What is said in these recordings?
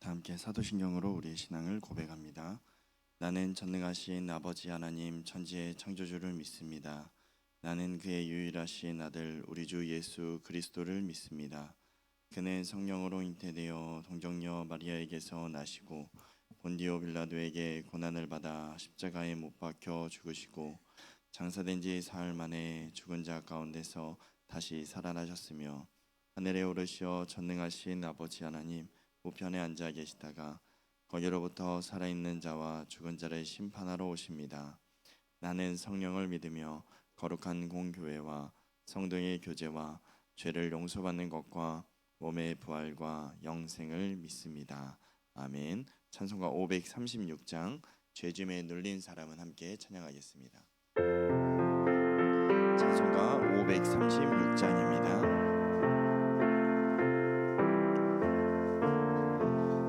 다 함께 사도신경으로 우리의 신앙을 고백합니다. 나는 전능하신 아버지 하나님 천지의 창조주를 믿습니다. 나는 그의 유일하신 아들 우리 주 예수 그리스도를 믿습니다. 그는 성령으로 잉태되어 동정녀 마리아에게서 나시고 본디오 빌라도에게 고난을 받아 십자가에 못 박혀 죽으시고 장사된 지 사흘 만에 죽은 자 가운데서 다시 살아나셨으며 하늘에 오르시어 전능하신 아버지 하나님 우편에 앉아 계시다가 거기로부터 살아있는 자와 죽은 자를 심판하러 오십니다. 나는 성령을 믿으며 거룩한 공교회와 성도의 교제와 죄를 용서받는 것과 몸의 부활과 영생을 믿습니다. 아멘. 찬송가 536장 죄짐에 눌린 사람은 함께 찬양하겠습니다. 찬송가 536장입니다.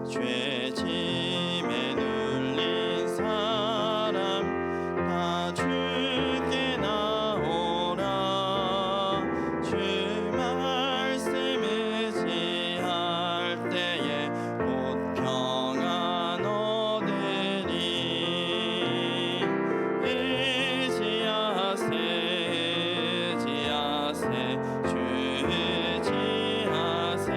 죄짐에 눌린 사람 다 주께 나오라. 주 말씀 의지할 때에 곧 평안 얻으리. 의지하세 주 의지하세.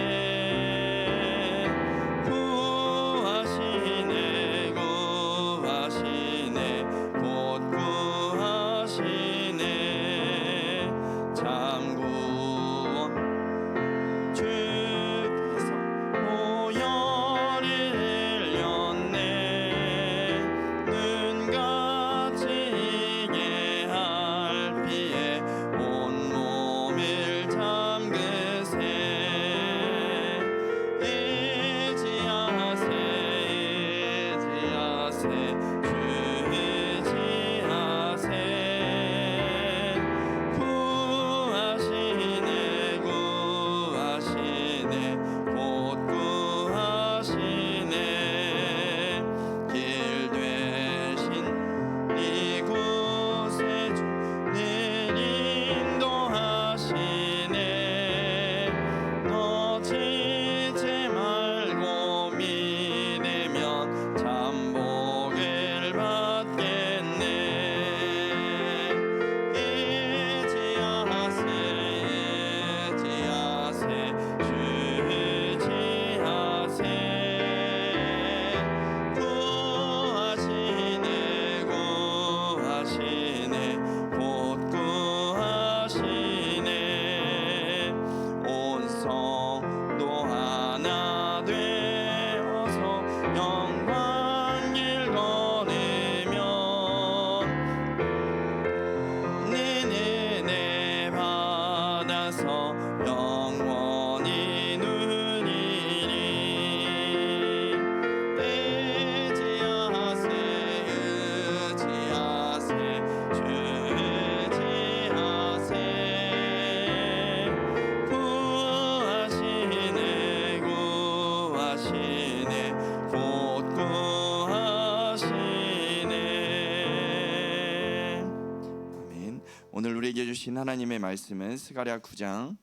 오늘 우리에게 주신 하나님의 말씀은 스가랴 9장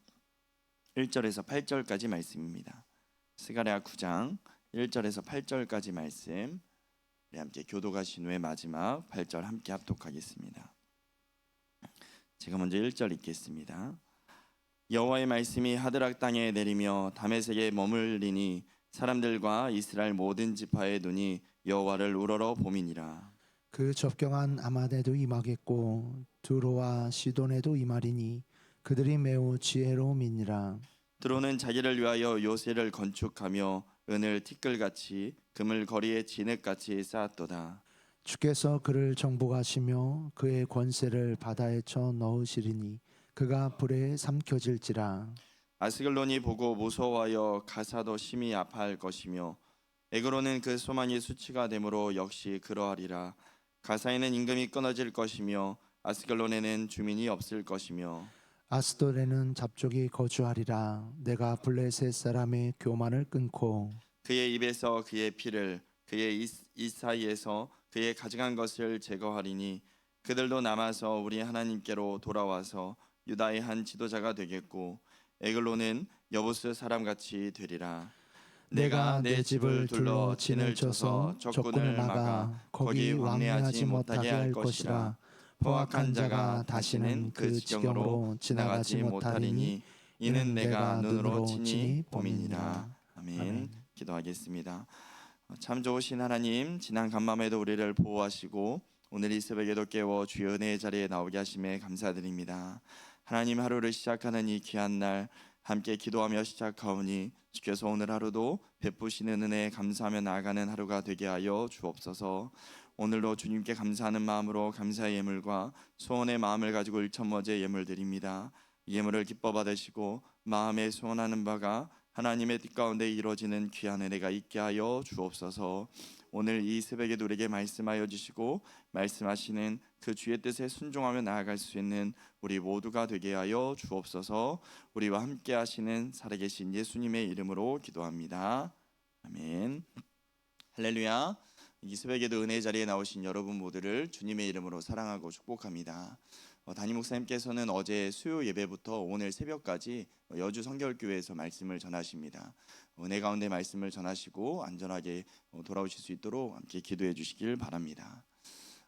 1절에서 8절까지 말씀입니다. 스가랴 9장 1절에서 8절까지 말씀, 우리 함께 교도가 신후의 마지막 8절 함께 합독하겠습니다. 제가 먼저 1절 읽겠습니다. 여호와의 말씀이 하드락 땅에 내리며 다메섹에 머물리니 사람들과 이스라엘 모든 지파의 눈이 여호와를 우러러 봄이니라. 그 접경한 아마데도 임하겠고 두로와 시돈에도 임하리니 그들이 매우 지혜로움이니라. 두로는 자기를 위하여 요새를 건축하며 은을 티끌같이 금을 거리에 진흙같이 쌓았도다. 주께서 그를 정복하시며 그의 권세를 바다에 쳐 넣으시리니 그가 불에 삼켜질지라. 아스글론이 보고 무서워하여 가사도 심히 아파할 것이며 에그로는 그 소망이 수치가 되므로 역시 그러하리라. 가사에는 임금이 끊어질 것이며 아스글론에는 주민이 없을 것이며 아스돌에는 잡족이 거주하리라. 내가 블레셋 사람의 교만을 끊고 그의 입에서 그의 피를 그의 이 사이에서 그의 가져간 것을 제거하리니 그들도 남아서 우리 하나님께로 돌아와서 유다의 한 지도자가 되겠고 에글론은 여부스 사람같이 되리라. 내가 내 집을 둘러 진을 쳐서 적군을 막아 거기 왕래하지 못하게 할 것이라. 포악한 자가 다시는 그 지경으로 지나가지 못하리니 이는 내가 눈으로 친히 봄이니라. 아멘. 아멘. 기도하겠습니다. 참 좋으신 하나님, 지난 간밤에도 우리를 보호하시고 오늘 이 새벽에도 깨워 주의 은혜의 자리에 나오게 하심에 감사드립니다. 하나님, 하루를 시작하는 이 귀한 날 함께 기도하며 시작하오니 주께서 오늘 하루도 베푸시는 은혜에 감사하며 나아가는 하루가 되게 하여 주옵소서. 오늘도 주님께 감사하는 마음으로 감사의 예물과 소원의 마음을 가지고 일천머제 예물 드립니다. 이 예물을 기뻐 받으시고 마음에 소원하는 바가 하나님의 뜻 가운데 이루어지는 귀한 은혜가 있게 하여 주옵소서. 오늘 이 새벽에도 우리에게 말씀하여 주시고 말씀하시는 그 주의 뜻에 순종하며 나아갈 수 있는 우리 모두가 되게 하여 주옵소서. 우리와 함께 하시는 살아계신 예수님의 이름으로 기도합니다. 아멘. 할렐루야. 이 새벽에도 은혜의 자리에 나오신 여러분 모두를 주님의 이름으로 사랑하고 축복합니다. 담임 목사님께서는 어제 수요 예배부터 오늘 새벽까지 여주 성결교회에서 말씀을 전하십니다. 은혜 가운데 말씀을 전하시고 안전하게 돌아오실 수 있도록 함께 기도해 주시길 바랍니다.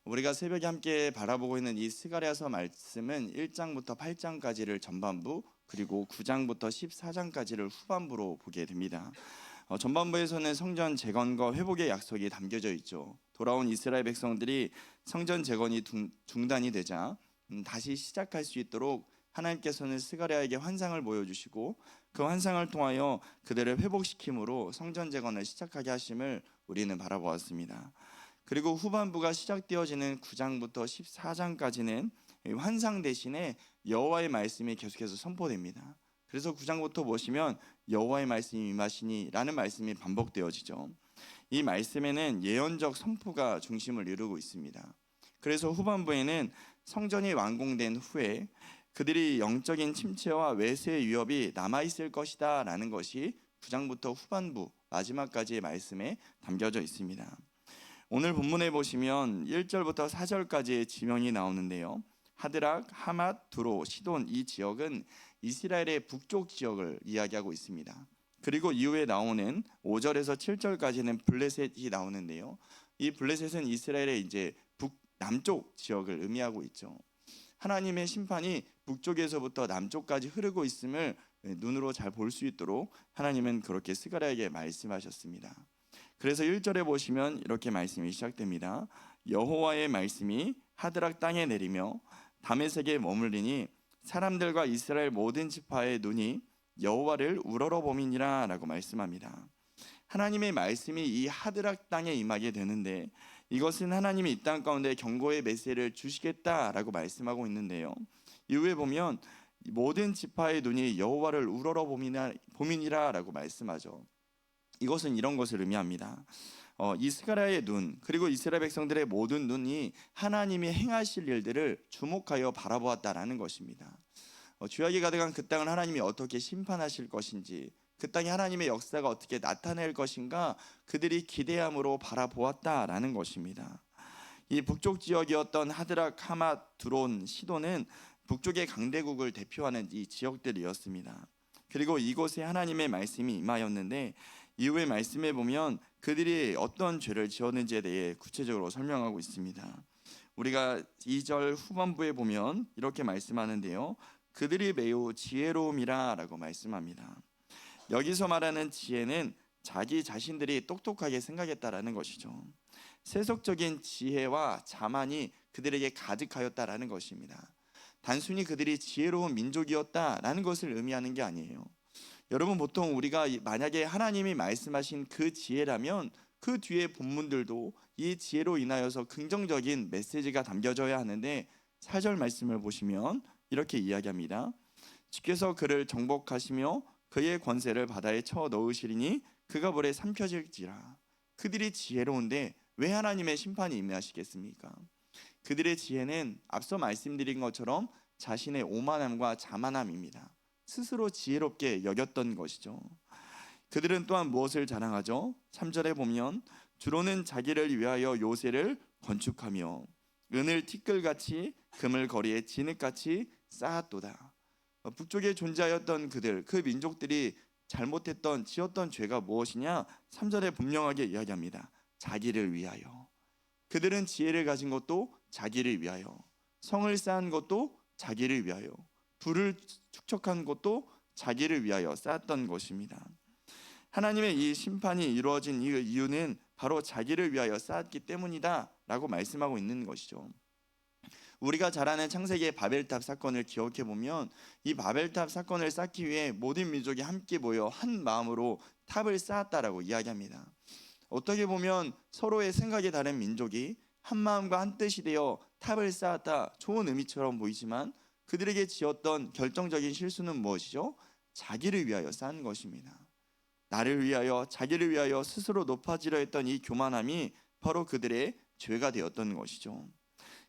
우리가 새벽에 함께 바라보고 있는 이 스가랴서 말씀은 1장부터 8장까지를 전반부, 그리고 9장부터 14장까지를 후반부로 보게 됩니다. 전반부에서는 성전 재건과 회복의 약속이 담겨져 있죠. 돌아온 이스라엘 백성들이 성전 재건이 중단이 되자 다시 시작할 수 있도록 하나님께서는 스가랴에게 환상을 보여주시고 그 환상을 통하여 그들을 회복시킴으로 성전 재건을 시작하게 하심을 우리는 바라보았습니다. 그리고 후반부가 시작되어지는 9장부터 14장까지는 환상 대신에 여호와의 말씀이 계속해서 선포됩니다. 그래서 9장부터 보시면 여호와의 말씀이 임하시니 라는 말씀이 반복되어지죠. 이 말씀에는 예언적 선포가 중심을 이루고 있습니다. 그래서 후반부에는 성전이 완공된 후에 그들이 영적인 침체와 외세의 위협이 남아있을 것이다 라는 것이 9장부터 후반부 마지막까지의 말씀에 담겨져 있습니다. 오늘 본문에 보시면 1절부터 4절까지의 지명이 나오는데요. 하드락, 하맛, 두로, 시돈 이 지역은 이스라엘의 북쪽 지역을 이야기하고 있습니다. 그리고 이후에 나오는 5절에서 7절까지는 블레셋이 나오는데요. 이 블레셋은 이스라엘의 이제 남쪽 지역을 의미하고 있죠. 하나님의 심판이 북쪽에서부터 남쪽까지 흐르고 있음을 눈으로 잘 볼 수 있도록 하나님은 그렇게 스가랴에게 말씀하셨습니다. 그래서 1절에 보시면 이렇게 말씀이 시작됩니다. 여호와의 말씀이 하드락 땅에 내리며 다메섹에 머물리니 사람들과 이스라엘 모든 지파의 눈이 여호와를 우러러보미니라 라고 말씀합니다. 하나님의 말씀이 이 하드락 땅에 임하게 되는데 이것은 하나님이 이 땅 가운데 경고의 메시지를 주시겠다라고 말씀하고 있는데요. 이후에 보면 모든 지파의 눈이 여호와를 우러러보미니라 라고 말씀하죠. 이것은 이런 것을 의미합니다. 이스라엘의 눈 그리고 이스라엘 백성들의 모든 눈이 하나님이 행하실 일들을 주목하여 바라보았다라는 것입니다. 죄악이 가득한 그 땅을 하나님이 어떻게 심판하실 것인지, 그 땅에 하나님의 역사가 어떻게 나타낼 것인가 그들이 기대함으로 바라보았다라는 것입니다. 이 북쪽 지역이었던 하드락, 하맛, 두론, 시돈은 북쪽의 강대국을 대표하는 이 지역들이었습니다. 그리고 이곳에 하나님의 말씀이 임하였는데 이후의 말씀에 보면 그들이 어떤 죄를 지었는지에 대해 구체적으로 설명하고 있습니다. 우리가 2절 후반부에 보면 이렇게 말씀하는데요. 그들이 매우 지혜로움이라 라고 말씀합니다. 여기서 말하는 지혜는 자기 자신들이 똑똑하게 생각했다라는 것이죠. 세속적인 지혜와 자만이 그들에게 가득하였다라는 것입니다. 단순히 그들이 지혜로운 민족이었다라는 것을 의미하는 게 아니에요. 여러분, 보통 우리가 만약에 하나님이 말씀하신 그 지혜라면 그 뒤에 본문들도 이 지혜로 인하여서 긍정적인 메시지가 담겨져야 하는데 4절 말씀을 보시면 이렇게 이야기합니다. 주께서 그를 정복하시며 그의 권세를 바다에 쳐 넣으시리니 그가 물에 삼켜질지라. 그들이 지혜로운데 왜 하나님의 심판이 임하시겠습니까? 그들의 지혜는 앞서 말씀드린 것처럼 자신의 오만함과 자만함입니다. 스스로 지혜롭게 여겼던 것이죠. 그들은 또한 무엇을 자랑하죠? 3절에 보면 주로는 자기를 위하여 요새를 건축하며 은을 티끌같이 금을 거리에 진흙같이 쌓았도다. 북쪽에 존재하였던 그들, 그 민족들이 잘못했던 지었던 죄가 무엇이냐? 3절에 분명하게 이야기합니다. 자기를 위하여. 그들은 지혜를 가진 것도 자기를 위하여, 성을 쌓은 것도 자기를 위하여, 부를 축적한 것도 자기를 위하여 쌓았던 것입니다. 하나님의 이 심판이 이루어진 이 이유는 바로 자기를 위하여 쌓았기 때문이다 라고 말씀하고 있는 것이죠. 우리가 잘 아는 창세기의 바벨탑 사건을 기억해 보면 이 바벨탑 사건을 쌓기 위해 모든 민족이 함께 모여 한 마음으로 탑을 쌓았다라고 이야기합니다. 어떻게 보면 서로의 생각이 다른 민족이 한 마음과 한 뜻이 되어 탑을 쌓았다, 좋은 의미처럼 보이지만 그들에게 지었던 결정적인 실수는 무엇이죠? 자기를 위하여 쌓은 것입니다. 나를 위하여, 자기를 위하여 스스로 높아지려 했던 이 교만함이 바로 그들의 죄가 되었던 것이죠.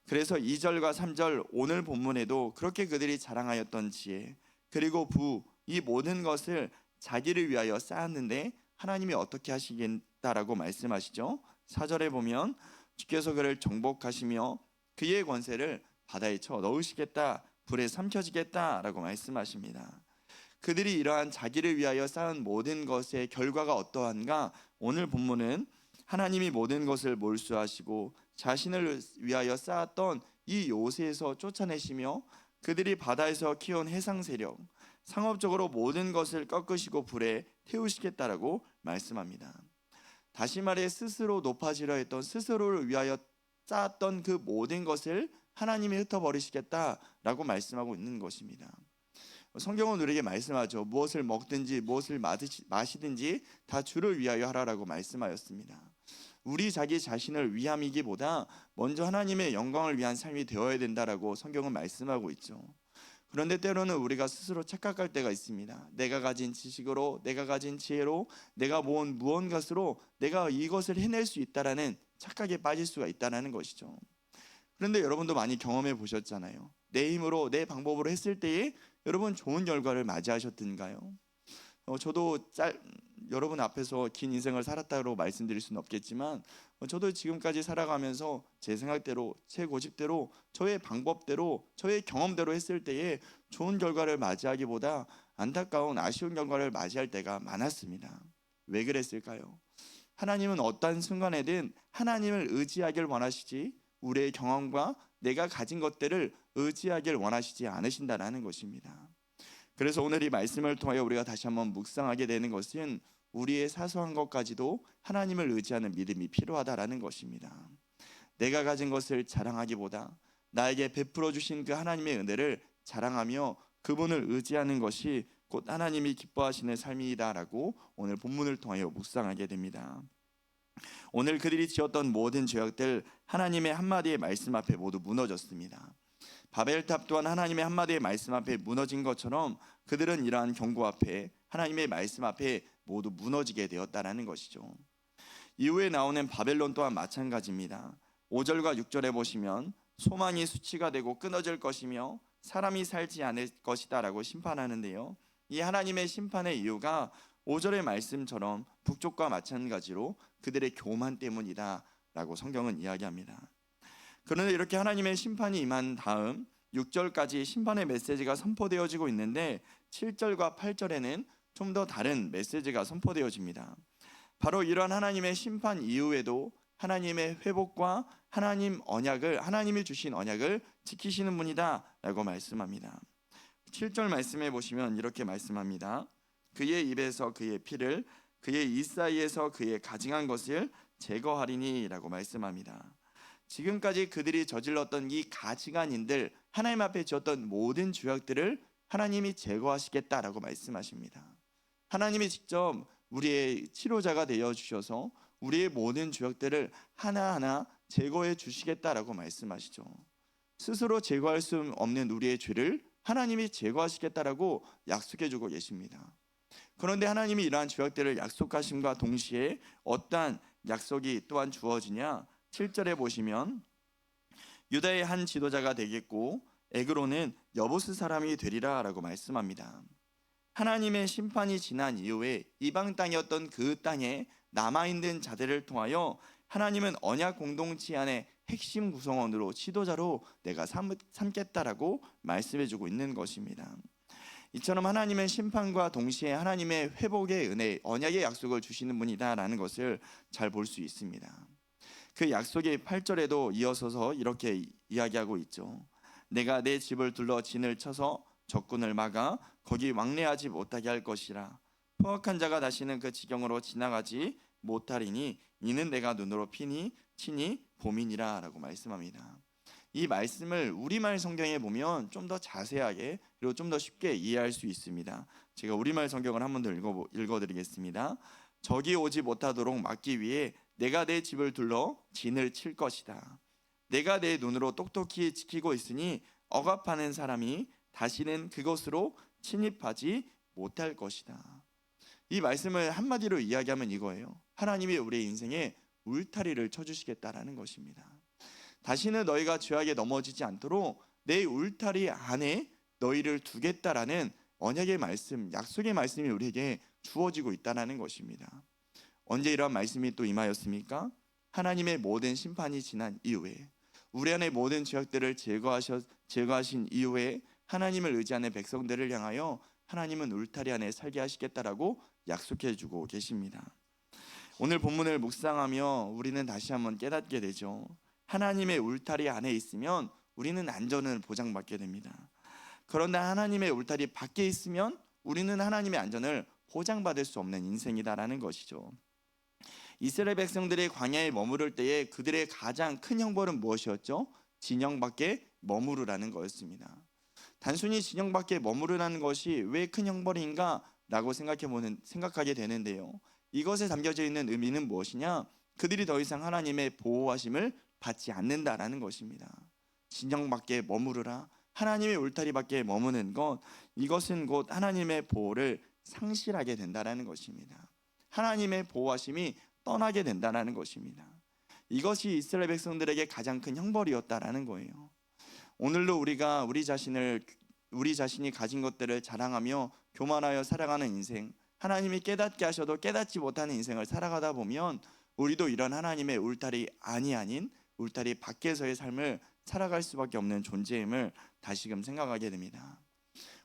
그래서 2절과 3절 오늘 본문에도 그렇게 그들이 자랑하였던 지혜 그리고 부, 이 모든 것을 자기를 위하여 쌓았는데 하나님이 어떻게 하시겠다라고 말씀하시죠. 4절에 보면 주께서 그를 정복하시며 그의 권세를 바다에 쳐 넣으시겠다, 불에 삼켜지겠다라고 말씀하십니다. 그들이 이러한 자기를 위하여 쌓은 모든 것의 결과가 어떠한가? 오늘 본문은 하나님이 모든 것을 몰수하시고 자신을 위하여 쌓았던 이 요새에서 쫓아내시며 그들이 바다에서 키운 해상 세력, 상업적으로 모든 것을 꺾으시고 불에 태우시겠다라고 말씀합니다. 다시 말해 스스로 높아지려 했던, 스스로를 위하여 쌓았던 그 모든 것을 하나님이 흩어버리시겠다라고 말씀하고 있는 것입니다. 성경은 우리에게 말씀하죠. 무엇을 먹든지 무엇을 마시든지 다 주를 위하여 하라라고 말씀하였습니다. 우리 자기 자신을 위함이기보다 먼저 하나님의 영광을 위한 삶이 되어야 된다라고 성경은 말씀하고 있죠. 그런데 때로는 우리가 스스로 착각할 때가 있습니다. 내가 가진 지식으로, 내가 가진 지혜로, 내가 모은 무언가로 내가 이것을 해낼 수 있다라는 착각에 빠질 수가 있다는 것이죠. 그런데 여러분도 많이 경험해 보셨잖아요. 내 힘으로, 내 방법으로 했을 때에 여러분 좋은 결과를 맞이하셨던가요? 저도 여러분 앞에서 긴 인생을 살았다고 말씀드릴 수는 없겠지만 저도 지금까지 살아가면서 제 생각대로, 제 고집대로, 저의 방법대로, 저의 경험대로 했을 때에 좋은 결과를 맞이하기보다 안타까운 아쉬운 결과를 맞이할 때가 많았습니다. 왜 그랬을까요? 하나님은 어떠한 순간에든 하나님을 의지하길 원하시지 우리의 경험과 내가 가진 것들을 의지하길 원하시지 않으신다는 것입니다. 그래서 오늘 이 말씀을 통하여 우리가 다시 한번 묵상하게 되는 것은 우리의 사소한 것까지도 하나님을 의지하는 믿음이 필요하다라는 것입니다. 내가 가진 것을 자랑하기보다 나에게 베풀어 주신 그 하나님의 은혜를 자랑하며 그분을 의지하는 것이 곧 하나님이 기뻐하시는 삶이다라고 오늘 본문을 통하여 묵상하게 됩니다. 오늘 그들이 지었던 모든 죄악들 하나님의 한마디의 말씀 앞에 모두 무너졌습니다. 바벨탑 또한 하나님의 한마디의 말씀 앞에 무너진 것처럼 그들은 이러한 경고 앞에, 하나님의 말씀 앞에 모두 무너지게 되었다는 것이죠. 이후에 나오는 바벨론 또한 마찬가지입니다. 5절과 6절에 보시면 소망이 수치가 되고 끊어질 것이며 사람이 살지 않을 것이다 라고 심판하는데요, 이 하나님의 심판의 이유가 5절의 말씀처럼 북쪽과 마찬가지로 그들의 교만 때문이다 라고 성경은 이야기합니다. 그런데 이렇게 하나님의 심판이 임한 다음 6절까지 심판의 메시지가 선포되어지고 있는데 7절과 8절에는 좀 더 다른 메시지가 선포되어집니다. 바로 이러한 하나님의 심판 이후에도 하나님의 회복과 하나님이 주신 언약을 지키시는 분이다 라고 말씀합니다. 7절 말씀해 보시면 이렇게 말씀합니다. 그의 입에서 그의 피를, 그의 입 사이에서 그의 가증한 것을 제거하리니 라고 말씀합니다. 지금까지 그들이 저질렀던 이 가증한 인들, 하나님 앞에 지었던 모든 죄악들을 하나님이 제거하시겠다라고 말씀하십니다. 하나님이 직접 우리의 치료자가 되어 주셔서 우리의 모든 죄악들을 하나하나 제거해 주시겠다라고 말씀하시죠. 스스로 제거할 수 없는 우리의 죄를 하나님이 제거하시겠다라고 약속해 주고 계십니다. 그런데 하나님이 이러한 죄악들을 약속하심과 동시에 어떠한 약속이 또한 주어지냐? 7절에 보시면 유다의 한 지도자가 되겠고 에그로는 여부스 사람이 되리라 라고 말씀합니다. 하나님의 심판이 지난 이후에 이방 땅이었던 그 땅에 남아있는 자들을 통하여 하나님은 언약 공동체 안에 핵심 구성원으로, 지도자로 내가 삼겠다라고 말씀해주고 있는 것입니다. 이처럼 하나님은 심판과 동시에 하나님의 회복의 은혜, 언약의 약속을 주시는 분이다라는 것을 잘 볼 수 있습니다. 그 약속의 8절에도 이어서서 이렇게 이야기하고 있죠. 내가 내 집을 둘러 진을 쳐서 적군을 막아 거기 왕래하지 못하게 할 것이라. 포악한 자가 다시는 그 지경으로 지나가지 못하리니 이는 내가 눈으로 피니 치니 봄이니라 라고 말씀합니다. 이 말씀을 우리말 성경에 보면 좀 더 자세하게 그리고 좀 더 쉽게 이해할 수 있습니다. 제가 우리말 성경을 한 번 더 읽어드리겠습니다. 적이 오지 못하도록 막기 위해 내가 내 집을 둘러 진을 칠 것이다. 내가 내 눈으로 똑똑히 지키고 있으니 억압하는 사람이 다시는 그곳으로 침입하지 못할 것이다. 이 말씀을 한마디로 이야기하면 이거예요. 하나님이 우리의 인생에 울타리를 쳐주시겠다라는 것입니다. 다시는 너희가 죄악에 넘어지지 않도록 내 울타리 안에 너희를 두겠다라는 언약의 말씀, 약속의 말씀이 우리에게 주어지고 있다는 것입니다. 언제 이러한 말씀이 또 임하였습니까? 하나님의 모든 심판이 지난 이후에, 우리 안의 모든 죄악들을 제거하신 이후에 하나님을 의지하는 백성들을 향하여 하나님은 울타리 안에 살게 하시겠다라고 약속해 주고 계십니다. 오늘 본문을 묵상하며 우리는 다시 한번 깨닫게 되죠. 하나님의 울타리 안에 있으면 우리는 안전을 보장받게 됩니다. 그런데 하나님의 울타리 밖에 있으면 우리는 하나님의 안전을 보장받을 수 없는 인생이다라는 것이죠. 이스라엘 백성들이 광야에 머무를 때에 그들의 가장 큰 형벌은 무엇이었죠? 진영 밖에 머무르라는 거였습니다. 단순히 진영 밖에 머무르라는 것이 왜 큰 형벌인가 라고 생각하게 되는데요. 이것에 담겨져 있는 의미는 무엇이냐? 그들이 더 이상 하나님의 보호하심을 받지 않는다라는 것입니다. 진영 밖에 머무르라, 하나님의 울타리 밖에 머무는 것, 이것은 곧 하나님의 보호를 상실하게 된다라는 것입니다. 하나님의 보호하심이 떠나게 된다라는 것입니다. 이것이 이스라엘 백성들에게 가장 큰 형벌이었다라는 거예요. 오늘도 우리가 우리 자신이 가진 것들을 자랑하며 교만하여 살아가는 인생, 하나님이 깨닫게 하셔도 깨닫지 못하는 인생을 살아가다 보면 우리도 이런 하나님의 울타리 안이 아닌 울타리 밖에서의 삶을 살아갈 수밖에 없는 존재임을 다시금 생각하게 됩니다.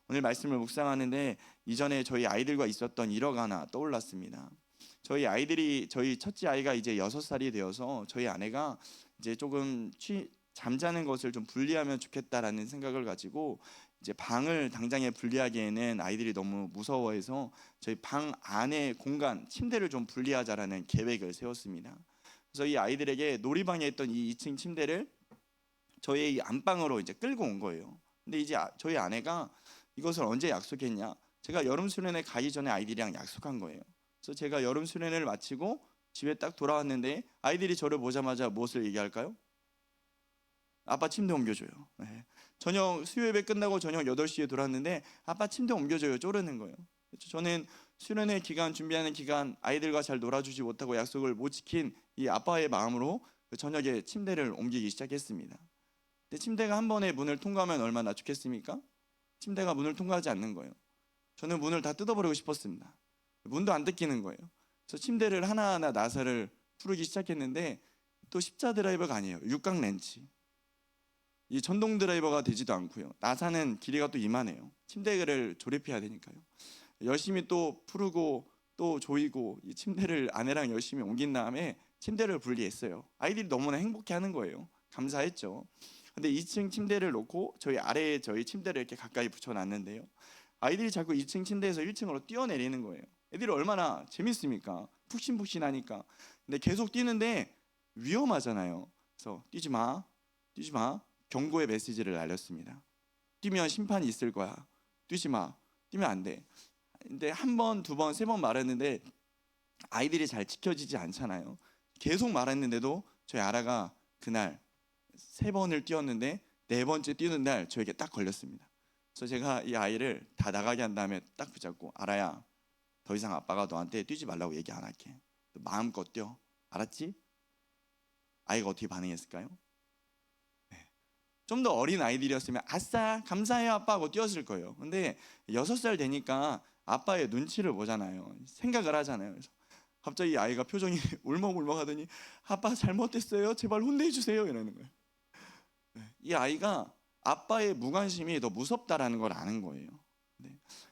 오늘 말씀을 묵상하는데 이전에 저희 아이들과 있었던 일화가 하나 떠올랐습니다. 저희 첫째 아이가 이제 6살이 되어서 저희 아내가 이제 조금 잠자는 것을 좀 분리하면 좋겠다라는 생각을 가지고 이제 방을 당장에 분리하기에는 아이들이 너무 무서워해서 저희 방 안에 공간 침대를 좀 분리하자라는 계획을 세웠습니다. 그래서 이 아이들에게 놀이방에 있던 이 2층 침대를 저희 이 안방으로 이제 끌고 온 거예요. 근데 이제 저희 아내가 이것을 언제 약속했냐? 제가 여름 수련회 가기 전에 아이들이랑 약속한 거예요. 그래서 제가 여름 수련회를 마치고 집에 딱 돌아왔는데 아이들이 저를 보자마자 무엇을 얘기할까요? 아빠 침대 옮겨줘요. 네. 저녁 수요 예배 끝나고 저녁 8시에 돌아왔는데 아빠 침대 옮겨줘요. 쪼르는 거예요. 그렇죠? 저는 수련회 기간 준비하는 기간 아이들과 잘 놀아주지 못하고 약속을 못 지킨 이 아빠의 마음으로 저녁에 침대를 옮기기 시작했습니다. 근데 침대가 한 번에 문을 통과하면 얼마나 좋겠습니까? 침대가 문을 통과하지 않는 거예요. 저는 문을 다 뜯어버리고 싶었습니다. 문도 안 뜯기는 거예요. 그래서 침대를 하나하나 나사를 풀기 시작했는데 또 십자 드라이버가 아니에요. 육각 렌치. 이 전동 드라이버가 되지도 않고요. 나사는 길이가 또 이만해요. 침대를 조립해야 되니까요. 열심히 또 풀고 또 조이고 이 침대를 아내랑 열심히 옮긴 다음에 침대를 분리했어요. 아이들이 너무나 행복해하는 거예요. 감사했죠. 근데 2층 침대를 놓고 저희 아래에 저희 침대를 이렇게 가까이 붙여놨는데요. 아이들이 자꾸 2층 침대에서 1층으로 뛰어내리는 거예요. 애들이 얼마나 재밌습니까? 푹신푹신하니까. 근데 계속 뛰는데 위험하잖아요. 그래서 뛰지 마, 뛰지 마. 경고의 메시지를 날렸습니다. 뛰면 심판이 있을 거야. 뛰지 마. 뛰면 안 돼. 근데 한 번, 두 번, 세 번 말했는데 아이들이 잘 지켜지지 않잖아요. 계속 말했는데도 저희 아라가 그날 3번을 뛰었는데 4번째 뛰는 날 저에게 딱 걸렸습니다. 그래서 제가 이 아이를 다 나가게 한 다음에 딱 붙잡고 아라야, 더 이상 아빠가 너한테 뛰지 말라고 얘기 안 할게. 마음껏 뛰어. 알았지? 아이가 어떻게 반응했을까요? 좀 더 어린 아이들이었으면 아싸 감사해요 아빠 하고 뛰었을 거예요. 근데 6살 되니까 아빠의 눈치를 보잖아요. 생각을 하잖아요. 그래서 갑자기 이 아이가 표정이 울먹울먹 하더니 아빠 잘못됐어요 제발 혼내주세요 이러는 거예요. 이 아이가 아빠의 무관심이 더 무섭다라는 걸 아는 거예요.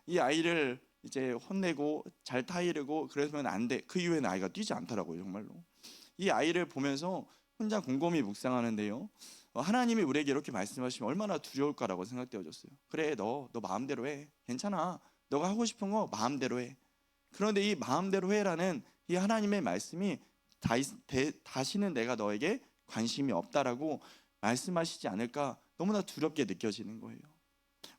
이 아이를 이제 혼내고 잘 타이르고 그러면 안 돼. 그 이후에는 아이가 뛰지 않더라고요, 정말로. 이 아이를 보면서 혼자 곰곰이 묵상하는데요. 하나님이 우리에게 이렇게 말씀하시면 얼마나 두려울까라고 생각되어졌어요. 그래, 너 마음대로 해. 괜찮아. 너가 하고 싶은 거 마음대로 해. 그런데 이 마음대로 해라는 이 하나님의 말씀이 다시는 내가 너에게 관심이 없다라고 말씀하시지 않을까 너무나 두렵게 느껴지는 거예요.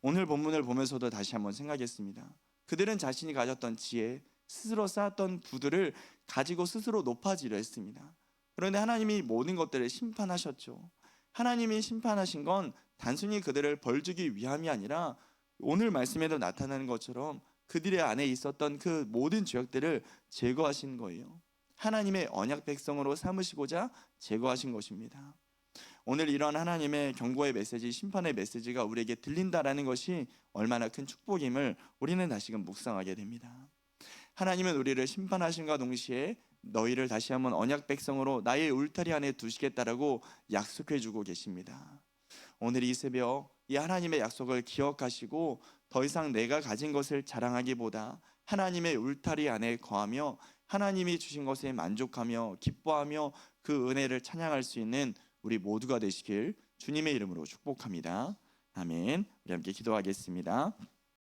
오늘 본문을 보면서도 다시 한번 생각했습니다. 그들은 자신이 가졌던 지혜, 스스로 쌓았던 부들을 가지고 스스로 높아지려 했습니다. 그런데 하나님이 모든 것들을 심판하셨죠. 하나님이 심판하신 건 단순히 그들을 벌주기 위함이 아니라 오늘 말씀에도 나타나는 것처럼 그들의 안에 있었던 그 모든 죄악들을 제거하신 거예요. 하나님의 언약 백성으로 삼으시고자 제거하신 것입니다. 오늘 이런 하나님의 경고의 메시지, 심판의 메시지가 우리에게 들린다라는 것이 얼마나 큰 축복임을 우리는 다시금 묵상하게 됩니다. 하나님은 우리를 심판하신과 동시에 너희를 다시 한번 언약 백성으로 나의 울타리 안에 두시겠다라고 약속해 주고 계십니다. 오늘 이 새벽 이 하나님의 약속을 기억하시고 더 이상 내가 가진 것을 자랑하기보다 하나님의 울타리 안에 거하며 하나님이 주신 것에 만족하며 기뻐하며 그 은혜를 찬양할 수 있는 우리 모두가 되시길 주님의 이름으로 축복합니다. 아멘. 우리 함께 기도하겠습니다.